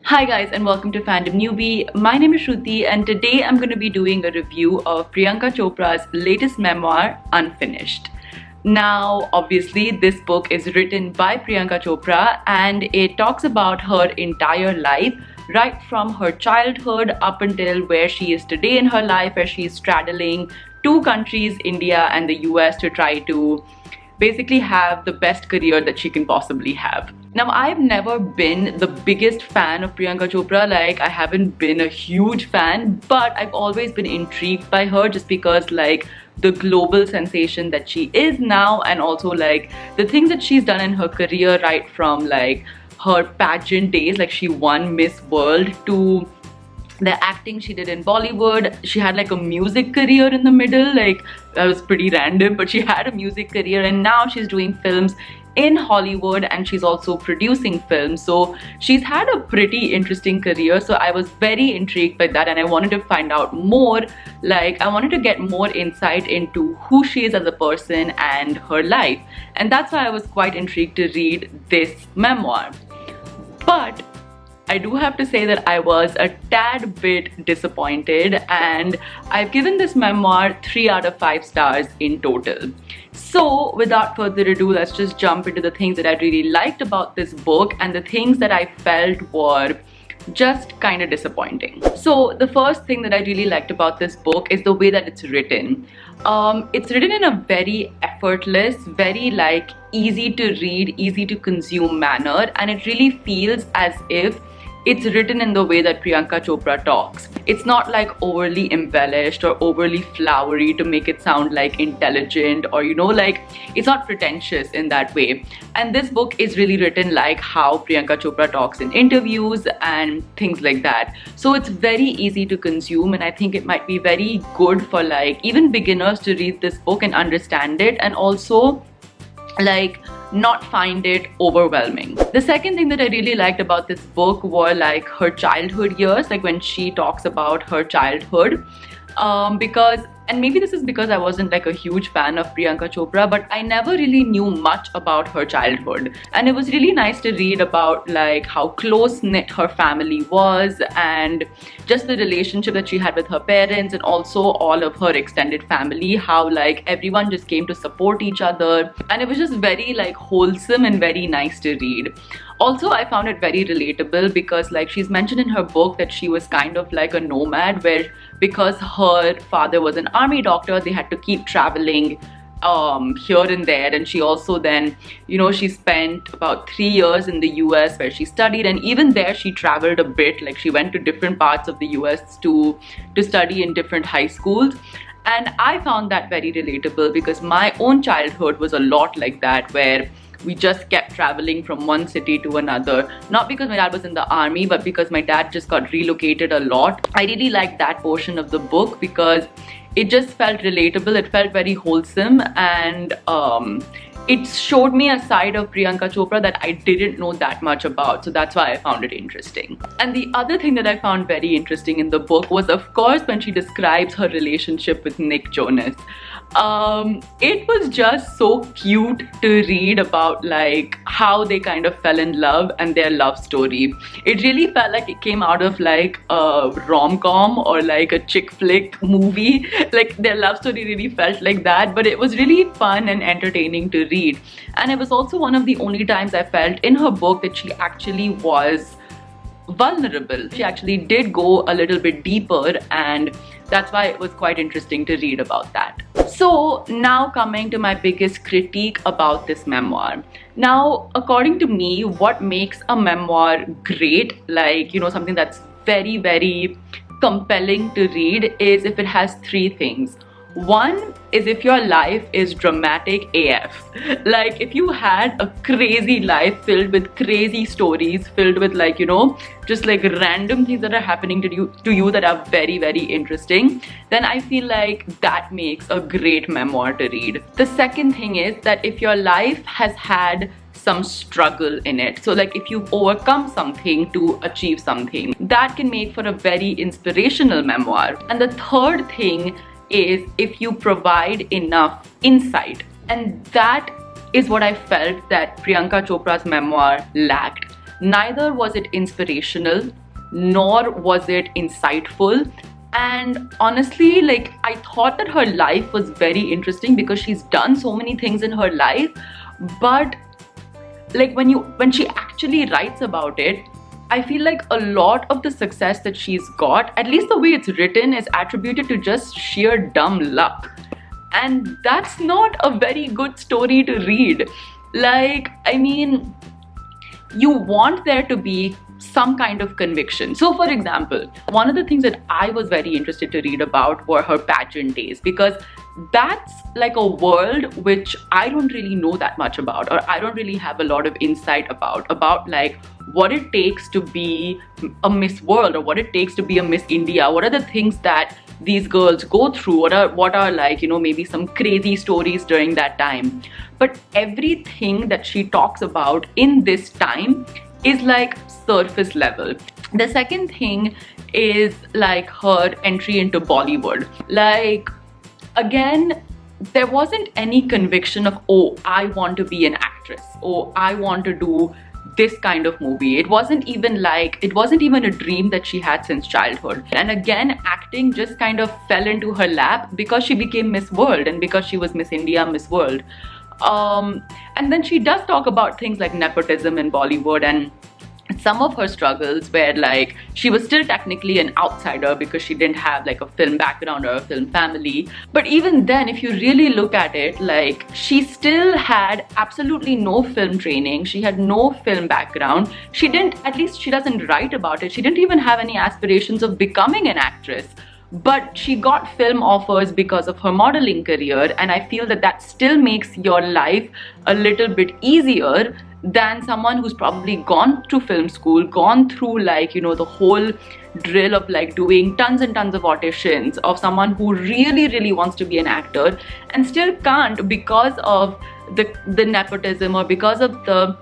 Hi guys and welcome to Fandom Newbie. My name is Shruti and today I'm going to be doing a review of Priyanka Chopra's latest memoir, Unfinished. Now, obviously, this book is written by Priyanka Chopra and it talks about her entire life, right from her childhood up until where she is today in her life, where she is straddling two countries, India and the US, to try to basically have the best career that she can possibly have. Now, I've never been the biggest fan of Priyanka Chopra, like I haven't been a huge fan, but I've always been intrigued by her just because like the global sensation that she is now, and also like the things that she's done in her career, right from like her pageant days, like she won Miss World, to the acting she did in Bollywood. She had like a music career in the middle, like that was pretty random, but she had a music career and now she's doing films in Hollywood and she's also producing films. So she's had a pretty interesting career. So I was very intrigued by that and I wanted to find out more. Like I wanted to get more insight into who she is as a person and her life. And that's why I was quite intrigued to read this memoir. But I do have to say that I was a tad bit disappointed and I've given this memoir 3 out of 5 stars in total. So without further ado, let's just jump into the things that I really liked about this book and the things that I felt were just kind of disappointing. So the first thing that I really liked about this book is the way that it's written. It's written in a very effortless, very like easy to read, easy to consume manner, and it really feels as if it's written in the way that Priyanka Chopra talks. It's not like overly embellished or overly flowery to make it sound like intelligent, or like it's not pretentious in that way. And this book is really written like how Priyanka Chopra talks in interviews and things like that. So it's very easy to consume and I think it might be very good for like even beginners to read this book and understand it, and also like not find it overwhelming. The second thing that I really liked about this book were like her childhood years, like when she talks about her childhood, and maybe this is because I wasn't like a huge fan of Priyanka Chopra, but I never really knew much about her childhood. And it was really nice to read about like how close-knit her family was and just the relationship that she had with her parents and also all of her extended family, how like everyone just came to support each other. And it was just very like wholesome and very nice to read. Also, I found it very relatable because like she's mentioned in her book that she was kind of like a nomad, where because her father was an army doctor, they had to keep traveling here and there. And she also then, she spent about 3 years in the US where she studied, and even there she traveled a bit. Like she went to different parts of the US to study in different high schools. And I found that very relatable because my own childhood was a lot like that, where we just kept traveling from one city to another. Not because my dad was in the army, but because my dad just got relocated a lot. I really liked that portion of the book because it just felt relatable. It felt very wholesome, and it showed me a side of Priyanka Chopra that I didn't know that much about. So that's why I found it interesting. And the other thing that I found very interesting in the book was, of course, when she describes her relationship with Nick Jonas. It was just so cute to read about like how they kind of fell in love and their love story. It really felt like it came out of like a rom-com or like a chick flick movie. Like their love story really felt like that, but it was really fun and entertaining to read. And it was also one of the only times I felt in her book that she actually was vulnerable. She actually did go a little bit deeper, and that's why it was quite interesting to read about that. So now coming to my biggest critique about this memoir. Now, according to me, what makes a memoir great, like something that's very, very compelling to read, is if it has 3 things. One is if your life is dramatic AF. Like if you had a crazy life filled with crazy stories, filled with like, just like random things that are happening to you that are very, very interesting, then I feel like that makes a great memoir to read. The second thing is that if your life has had some struggle in it, so like if you've overcome something to achieve something, that can make for a very inspirational memoir. And the third thing is if you provide enough insight, and that is what I felt that Priyanka Chopra's memoir lacked. neither was it inspirational nor was it insightful. And honestly, like, I thought that her life was very interesting because she's done so many things in her life, but like when she actually writes about it, I feel like a lot of the success that she's got, at least the way it's written, is attributed to just sheer dumb luck. And that's not a very good story to read. Like, I mean, you want there to be some kind of conviction. So for example, one of the things that I was very interested to read about were her pageant days, because that's like a world which I don't really know that much about, or I don't really have a lot of insight about like what it takes to be a Miss World, or what it takes to be a Miss India. What are the things that these girls go through? What are like, you know, maybe some crazy stories during that time. But everything that she talks about in this time is like surface level. The second thing is like her entry into Bollywood. Like, again, there wasn't any conviction of, oh, I want to be an actress, oh, I want to do this kind of movie. It wasn't even a dream that she had since childhood. And again, acting just kind of fell into her lap because she became Miss World and because she was Miss India, Miss World. And then she does talk about things like nepotism in Bollywood and some of her struggles where like she was still technically an outsider because she didn't have like a film background or a film family. But even then, if you really look at it, like she still had absolutely no film training. She had no film background. She doesn't write about it. She didn't even have any aspirations of becoming an actress. But she got film offers because of her modeling career, and I feel that that still makes your life a little bit easier than someone who's probably gone to film school, gone through like, you know, the whole drill of like doing tons and tons of auditions, of someone who really wants to be an actor and still can't because of the nepotism or because of the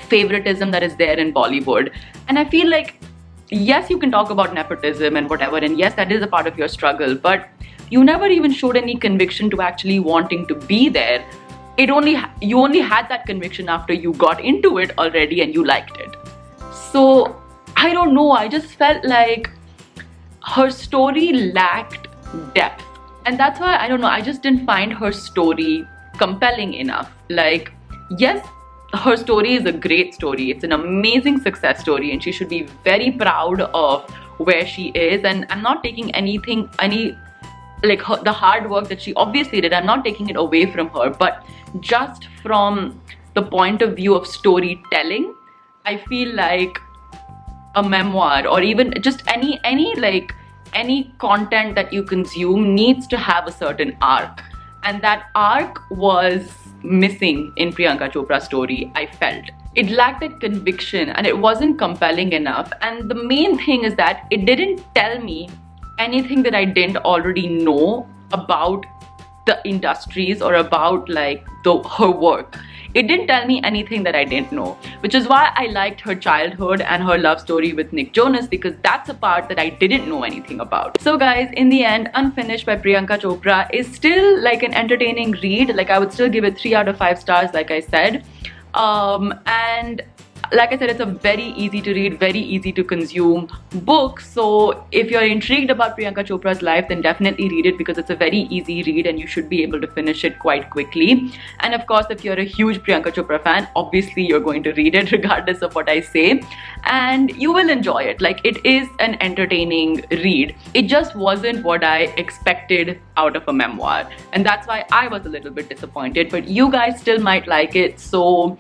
favoritism that is there in Bollywood. And I feel like, yes, you can talk about nepotism and whatever, and yes, that is a part of your struggle, but you never even showed any conviction to actually wanting to be there. You only had that conviction after you got into it already and you liked it. So I don't know, I just felt like her story lacked depth, and that's why, I don't know, I just didn't find her story compelling enough. Like, yes, her story is a great story. It's an amazing success story and she should be very proud of where she is. And I'm not taking the hard work that she obviously did, I'm not taking it away from her. But just from the point of view of storytelling, I feel like a memoir or even just any content that you consume needs to have a certain arc. And that arc was missing in Priyanka Chopra's story, I felt. It lacked that conviction and it wasn't compelling enough. And the main thing is that it didn't tell me anything that I didn't already know about the industries or about like her work. It didn't tell me anything that I didn't know, which is why I liked her childhood and her love story with Nick Jonas, because that's a part that I didn't know anything about. So guys, in the end, Unfinished by Priyanka Chopra is still like an entertaining read. Like, I would still give it 3 out of 5 stars, like I said. And like I said, it's a very easy to read, very easy to consume book. So if you're intrigued about Priyanka Chopra's life, then definitely read it because it's a very easy read and you should be able to finish it quite quickly. And of course, if you're a huge Priyanka Chopra fan, obviously you're going to read it regardless of what I say. And you will enjoy it. Like, it is an entertaining read. It just wasn't what I expected out of a memoir. And that's why I was a little bit disappointed. But you guys still might like it. So